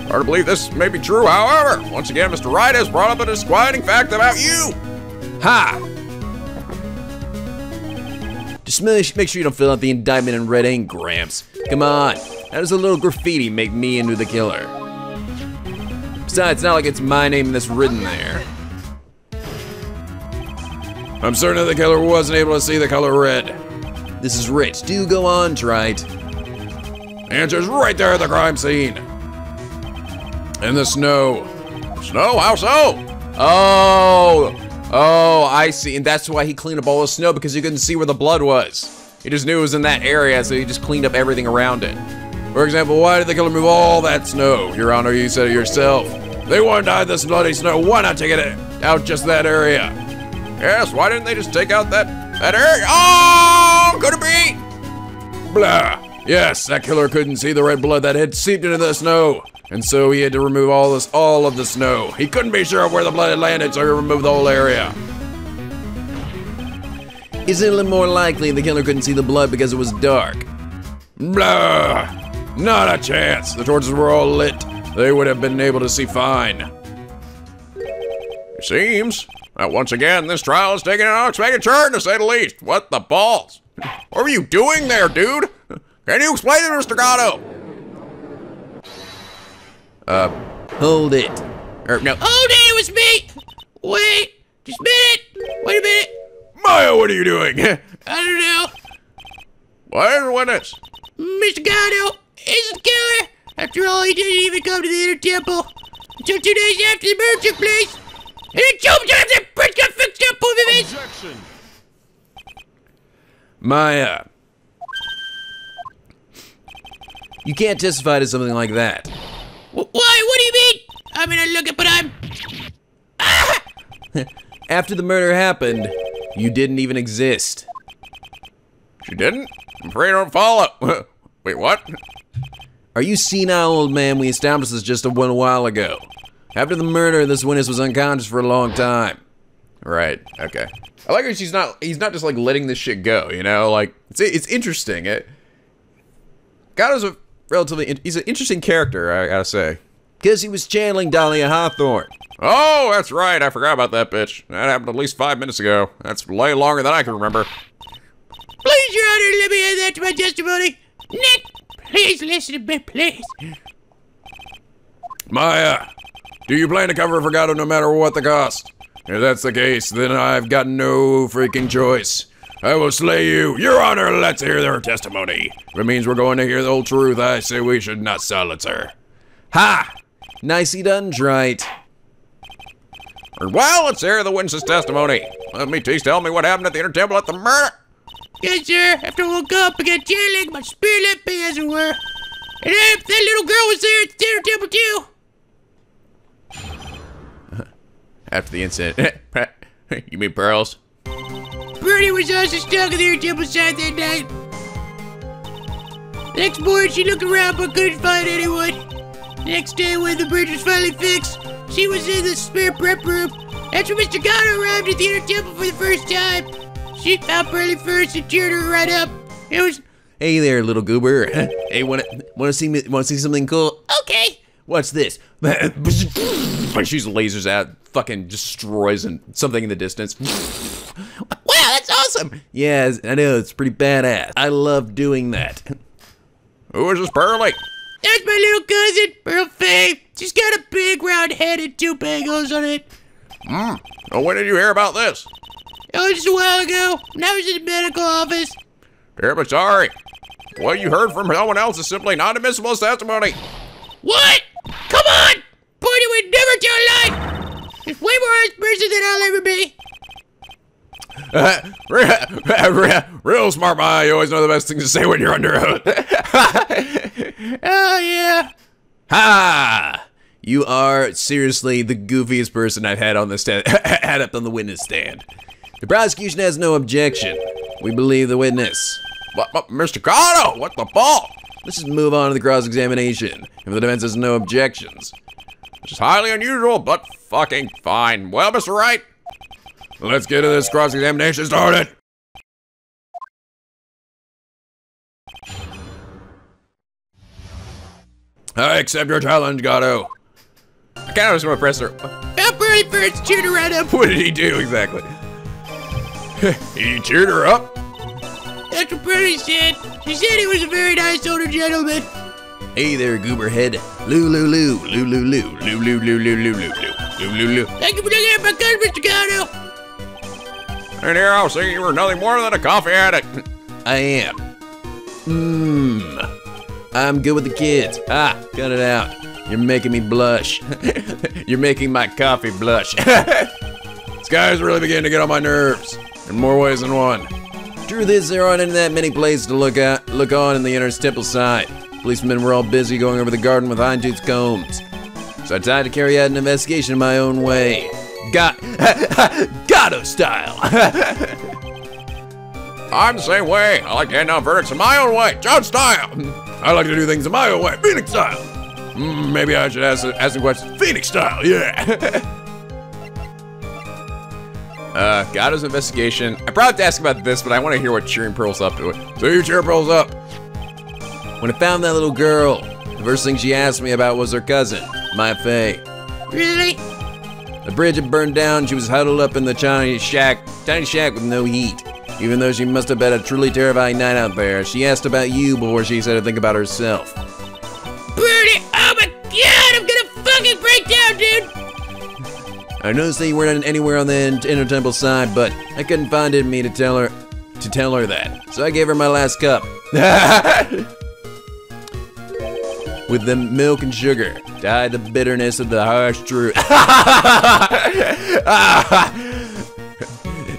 Hard to believe this may be true, however. Once again, Mr. Wright has brought up a disquieting fact about you. Ha! Just make sure you don't fill out the indictment in red ink, Gramps. Come on. How does a little graffiti make me into the killer? Besides, it's not like it's my name that's written there. I'm certain the killer wasn't able to see the color red. This is rich. Do go on, Wright. Answer's right there at the crime scene. In the snow. Snow? How so? Oh, I see. And that's why he cleaned up all the snow, because he couldn't see where the blood was. He just knew it was in that area, so he just cleaned up everything around it. For example, why did the killer move all that snow? Your Honor, you said it yourself. They wanted to hide this bloody snow. Why not take it out just that area? Yes, why didn't they just take out that area? Oh, could it be? Blah. Yes, that killer couldn't see the red blood that had seeped into the snow. And so he had to remove all of the snow. He couldn't be sure of where the blood had landed, so he removed the whole area. Isn't it more likely the killer couldn't see the blood because it was dark? Blah! Not a chance. The torches were all lit. They would have been able to see fine. It seems that once again, this trial is taking an unexpected turn, to say the least. What the balls? What were you doing there, dude? Can you explain it, Mr. Gatto? Hold it. No. Hold it, it was me! Wait, just a minute! Wait a minute! Maya, what are you doing? I don't know. Where's the witness? Mr. Gatto is the killer! After all, he didn't even come to the inner temple until 2 days after the murder took place. And then 2 times that bridge got fixed up over this! Objection. Maya. You can't testify to something like that. Why? What do you mean? I mean, I look it, but I'm... Ah! After the murder happened, you didn't even exist. She didn't? I'm afraid I don't follow. Wait, what? Are you senile, old man? We established this just a while ago. After the murder, this witness was unconscious for a long time. Right, okay. I like how he's not just like letting this shit go, you know? Like, it's interesting. Gatto's a he's an interesting character, I gotta say. Because he was channeling Dahlia Hawthorne. Oh, that's right, I forgot about that bitch. That happened at least 5 minutes ago. That's way longer than I can remember. Please, Your Honor, let me add that to my testimony. Nick, please listen to me, please. Maya, do you plan to cover for Gatto no matter what the cost? If that's the case, then I've got no freaking choice. I will slay you. Your Honor, let's hear their testimony. If it means we're going to hear the whole truth, I say we should not silence her. Ha! Nicely done, Wright. Well, let's hear the witness's testimony. Let me tell me what happened at the inner temple at the murder. Yes, sir. After I woke up, I got channeling. My spirit left me, as it were. And that little girl was there at the dinner table, too. After the incident. You mean Pearls? Birdie was also stuck at the inner temple side that night. The next morning, she looked around but couldn't find anyone. The next day, when the bridge was finally fixed, she was in the spirit prep room. That's when Mr. Gatto arrived at the inner temple for the first time. She found Pearly first and cheered her right up. It was... Hey there, little goober. Hey, wanna see something cool? Okay. What's this? Like she's lasers out, fucking destroys and something in the distance. Wow, that's awesome. Yeah, I know, it's pretty badass. I love doing that. Who is this Pearly? That's my little cousin, Pearl Faye. She's got a big round head and 2 bagels on it. Oh, when did you hear about this? Oh, just a while ago. Now he's in the medical office. Terribly sorry. What you heard from someone else is simply not admissible as testimony. What? Come on! Porty would never tell a lie! He's way more honest person than I'll ever be. Real smart, Maya. You always know the best thing to say when you're under oath. Oh, yeah. Ha! You are seriously the goofiest person I've had on the had up on the witness stand. The prosecution has no objection. We believe the witness. But Mr. Gatto, what the ball? Let's just move on to the cross-examination. If the defense has no objections. Which is highly unusual, but fucking fine. Well, Mr. Wright, let's get to this cross-examination started. I accept your challenge, Gatto. I kind of just want to press her. Found Pearly first, cheered her right up. What did he do exactly? He cheered her up. That's what Pearly said. She said he was a very nice older gentleman. Hey there, goober head. Loo loo loo, loo loo loo, loo loo loo loo loo loo loo loo loo. Thank you for looking at my cousin, Mr. Gatto. And here I was thinking you were nothing more than a coffee addict. I am. I'm good with the kids. Ah, cut it out. You're making me blush. You're making my coffee blush. This guy's really beginning to get on my nerves. In more ways than one. Truth is, there aren't that many places to look on in the inner temple side. Policemen were all busy going over the garden with fine-tooth combs. So I decided to carry out an investigation in my own way. Gatto style. I'm the same way. I like to hand down verdicts in my own way. John style. I like to do things in my own way, Phoenix style. Maybe I should ask the question Phoenix style, yeah. Gato's investigation. I probably have to ask about this, but I want to hear what Cheering Pearl's up to. So you cheer Pearl's up. When I found that little girl, the first thing she asked me about was her cousin, my Faye. Really? The bridge had burned down. She was huddled up in the tiny shack with no heat. Even though she must have had a truly terrifying night out there, she asked about you before she said to think about herself. Birdie! Oh my god! I'm gonna fucking break down, dude! I noticed that you weren't anywhere on the inner temple side, but I couldn't find it in me to tell her that. So I gave her my last cup. With the milk and sugar to hide the bitterness of the harsh truth.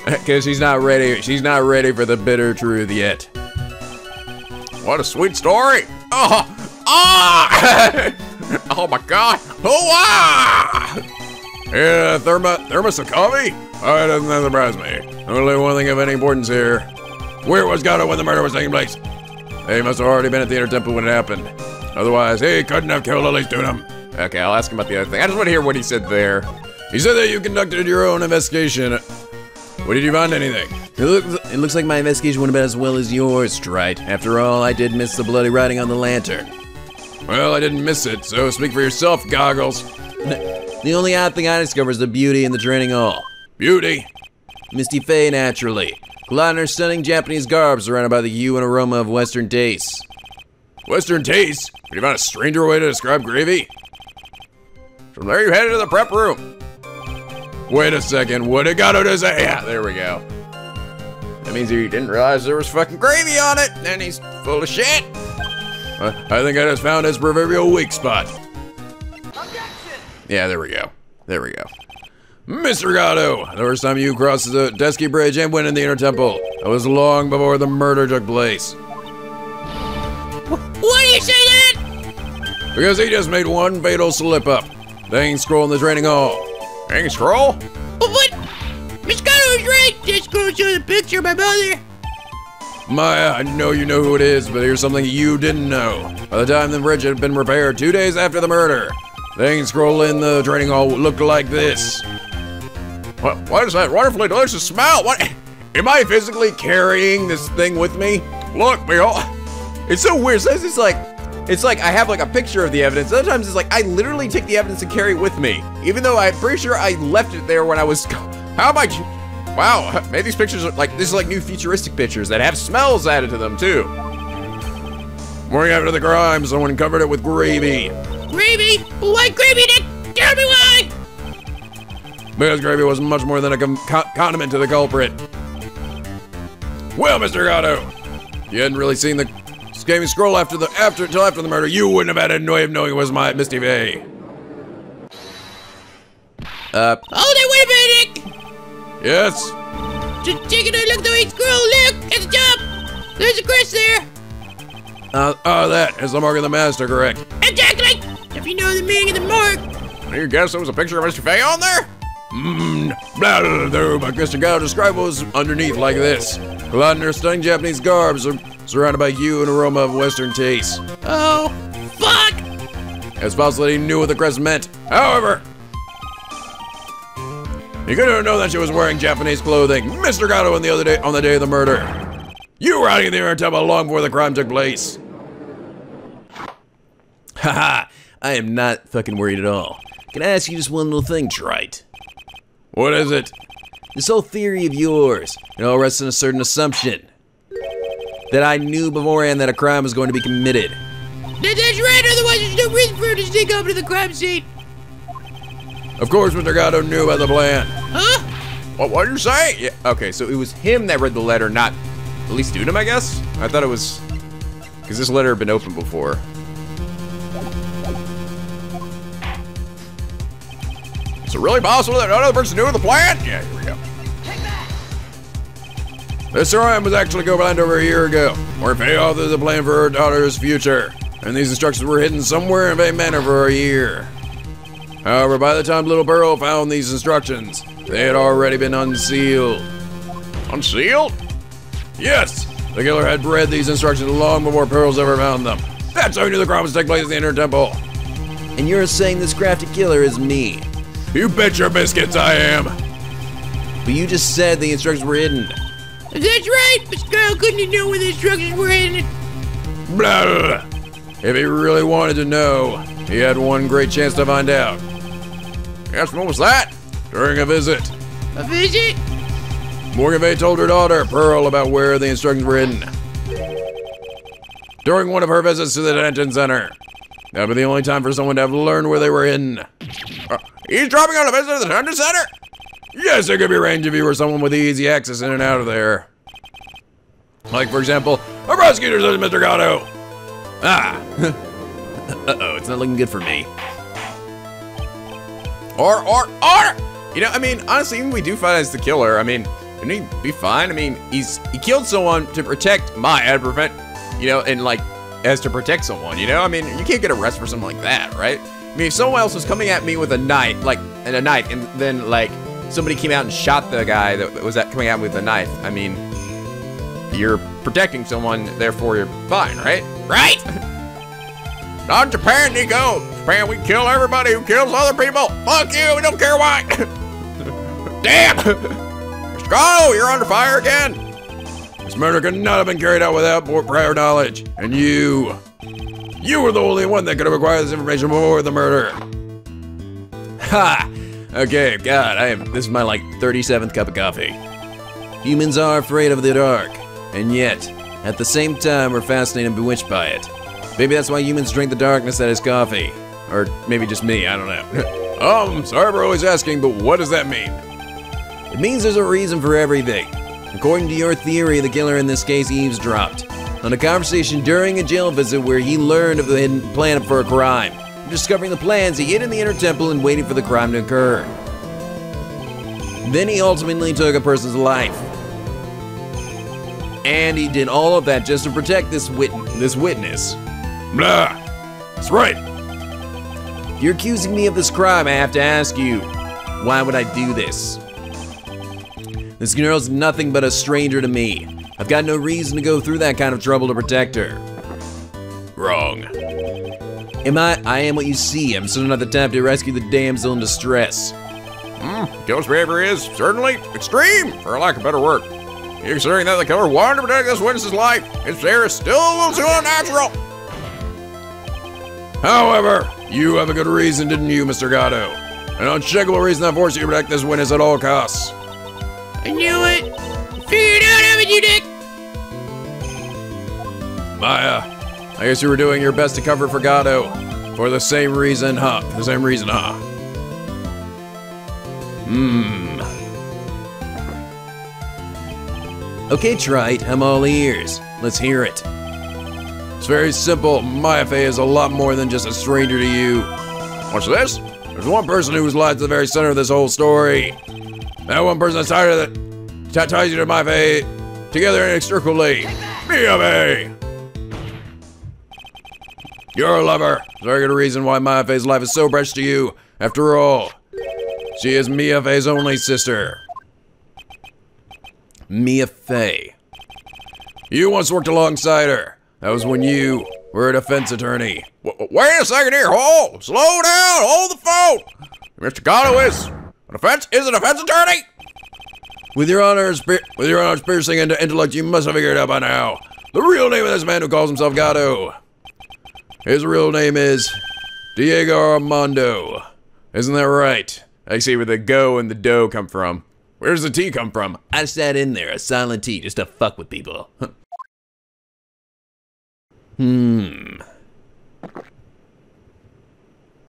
Because she's not ready for the bitter truth yet. What a sweet story. Oh my god. Oh, ah! Yeah, thermoscope? Oh, it doesn't surprise me. Only one thing of any importance here. Where was Gato when the murder was taking place? He must have already been at the inner temple when it happened. Otherwise, he couldn't have killed Lily's Dunham. Okay, I'll ask him about the other thing. I just want to hear what he said there. He said that you conducted your own investigation. What did you find anything? It looks like my investigation went about as well as yours, Wright. After all, I did miss the bloody writing on the lantern. Well, I didn't miss it, so speak for yourself, Goggles. The only odd thing I discovered is the beauty in the training hall. Beauty? Misty Faye, naturally. Clad in her stunning Japanese garb, surrounded by the hue and aroma of Western tastes. Western taste? Could you find a stranger way to describe gravy? From there you headed to the prep room. Wait a second, what did Gato to say? Yeah, there we go. That means he didn't realize there was fucking gravy on it, and he's full of shit. I think I just found his proverbial weak spot. Yeah, there we go. There we go. Mr. Gato, the first time you crossed the Desky Bridge and went in the inner temple, it was long before the murder took place. Why do you say that? Because he just made one fatal slip-up. The ink scroll in the training hall. Ink scroll? What? Miss Gato was right. That scroll shows a picture of my mother. Maya, I know you know who it is, but here's something you didn't know. By the time the bridge had been repaired 2 days after the murder, the ink scroll in the training hall looked like this. What is that wonderfully delicious smell? What? Am I physically carrying this thing with me? Look, behold. It's so weird. So it's like I have like a picture of the evidence. Sometimes it's like I literally take the evidence and carry it with me, even though I'm pretty sure I left it there when I was. How am I? Wow, maybe these pictures are like, this is like new futuristic pictures that have smells added to them too. Morning after the crime, someone covered it with gravy. Gravy? Why gravy? Tell me why! Because gravy was much more than a condiment to the culprit. Well, Mr. Gato, you hadn't really seen the gaming scroll until after the murder. You wouldn't have had any way of knowing it was my Misty Faye. Hold it, wait a minute! Yes? Just taking a look at the way scroll. Look at the top. There's a crest there. That is the mark of the master, correct? Exactly. If you know the meaning of the mark. You guess there was a picture of Mr. Faye on there? Blah, blah, blah, but Mr. Gato described what was underneath like this. Clad in her stunning Japanese garbs, surrounded by hue and aroma of Western taste. Oh, fuck! It's possible that he knew what the crest meant. However, he couldn't know that she was wearing Japanese clothing. Mr. Gato on the day of the murder. You were hiding in the inner temple long before the crime took place. Haha, I am not fucking worried at all. Can I ask you just one little thing, Wright? What is it? This whole theory of yours, it all rests on a certain assumption. That I knew beforehand that a crime was going to be committed. That's right, otherwise there's no reason for her to sneak up to the crime scene. Of course, Mr. Gato knew about the plan. Huh? What did you say? Yeah, okay, so it was him that read the letter, not at least Dunham, I guess? I thought it was, because this letter had been opened before. Is it really possible that another person knew the plan? Yeah, here we go. This crime was actually planned over a year ago, where Faye authored the plan for her daughter's future, and these instructions were hidden somewhere in Faye Manor for a year. However, by the time Little Pearl found these instructions, they had already been unsealed. Unsealed? Yes, the killer had read these instructions long before Pearls ever found them. That's how he knew the crime was taking place in the inner temple. And you're saying this crafty killer is me. You bet your biscuits I am. But you just said the instructions were hidden. That's right, but Kyle couldn't know where the instructions were hidden. Blah, blah, blah. If he really wanted to know, he had one great chance to find out. Yes, what was that? During a visit, A visit? Morganville told her daughter, Pearl, about where the instructions were hidden. During one of her visits to the detention center. That would be the only time for someone to have learned where they were hidden. He's dropping on a visit to the detention center? Yes, there could be range if you were someone with easy access in and out of there. Like, for example, a prosecutor such as Mr. Gatto. Ah! Uh-oh, it's not looking good for me. Or! You know, I mean, honestly, even if we do find out as the killer, I mean, wouldn't he be fine? I mean, he killed someone to protect Maya, to prevent, you know, and like, as to protect someone, you know? I mean, you can't get arrested for something like that, right? I mean, if someone else was coming at me with a knife, and then, like, somebody came out and shot the guy that was coming at me with a knife, I mean, you're protecting someone, therefore you're fine, right? Right? Not in Japan, Nico. Japan, we kill everybody who kills other people. Fuck you, we don't care why. Damn! Mr. Gatto, you're under fire again. This murder could not have been carried out without prior knowledge. And you were the only one that could have acquired this information before the murder. Ha! Okay, God, this is my, 37th cup of coffee. Humans are afraid of the dark, and yet, at the same time, we're fascinated and bewitched by it. Maybe that's why humans drink the darkness that is coffee. Or maybe just me, I don't know. Sorry for always asking, but what does that mean? It means there's a reason for everything. According to your theory, the killer in this case eavesdropped on a conversation during a jail visit where he learned of the hidden plan for a crime. Discovering the plans, he hid in the inner temple and waited for the crime to occur. Then he ultimately took a person's life. And he did all of that just to protect this witness. Blah. That's right. You're accusing me of this crime, I have to ask you. Why would I do this? This girl's nothing but a stranger to me. I've got no reason to go through that kind of trouble to protect her. Wrong. I am what you see. I'm certainly not the type to rescue the damsel in distress. Killer's behavior is certainly extreme, for lack of better word. Considering that the killer wanted to protect this witness's life, his behavior is still a little too unnatural. However, you have a good reason, didn't you, Mr. Gatto? An unshakable reason that forced you to protect this witness at all costs. I knew it. Figured it out, haven't you, Nick? Maya, I guess you were doing your best to cover for Gatto. For the same reason, huh? The same reason, huh? Okay, Wright, I'm all ears. Let's hear it. It's very simple. Maya Fey is a lot more than just a stranger to you. What's this? There's one person who's lied to the very center of this whole story. That one person that's tired of it, ties you to Maya Fey together inextricably. Mia Fey! You're a lover. There's a very good reason why Maya Fey's life is so precious to you. After all, she is Mia Fey's only sister. Mia Fey. You once worked alongside her. That was when you were a defense attorney. Wait a second here, slow down, hold the phone. Mr. Gatto is a defense attorney. With your honors piercing into intellect, you must have figured it out by now. The real name of this man who calls himself Gatto. His real name is Diego Armando. Isn't that right? I see where the go and the do come from. Where's the T come from? I just add in there a silent T just to fuck with people.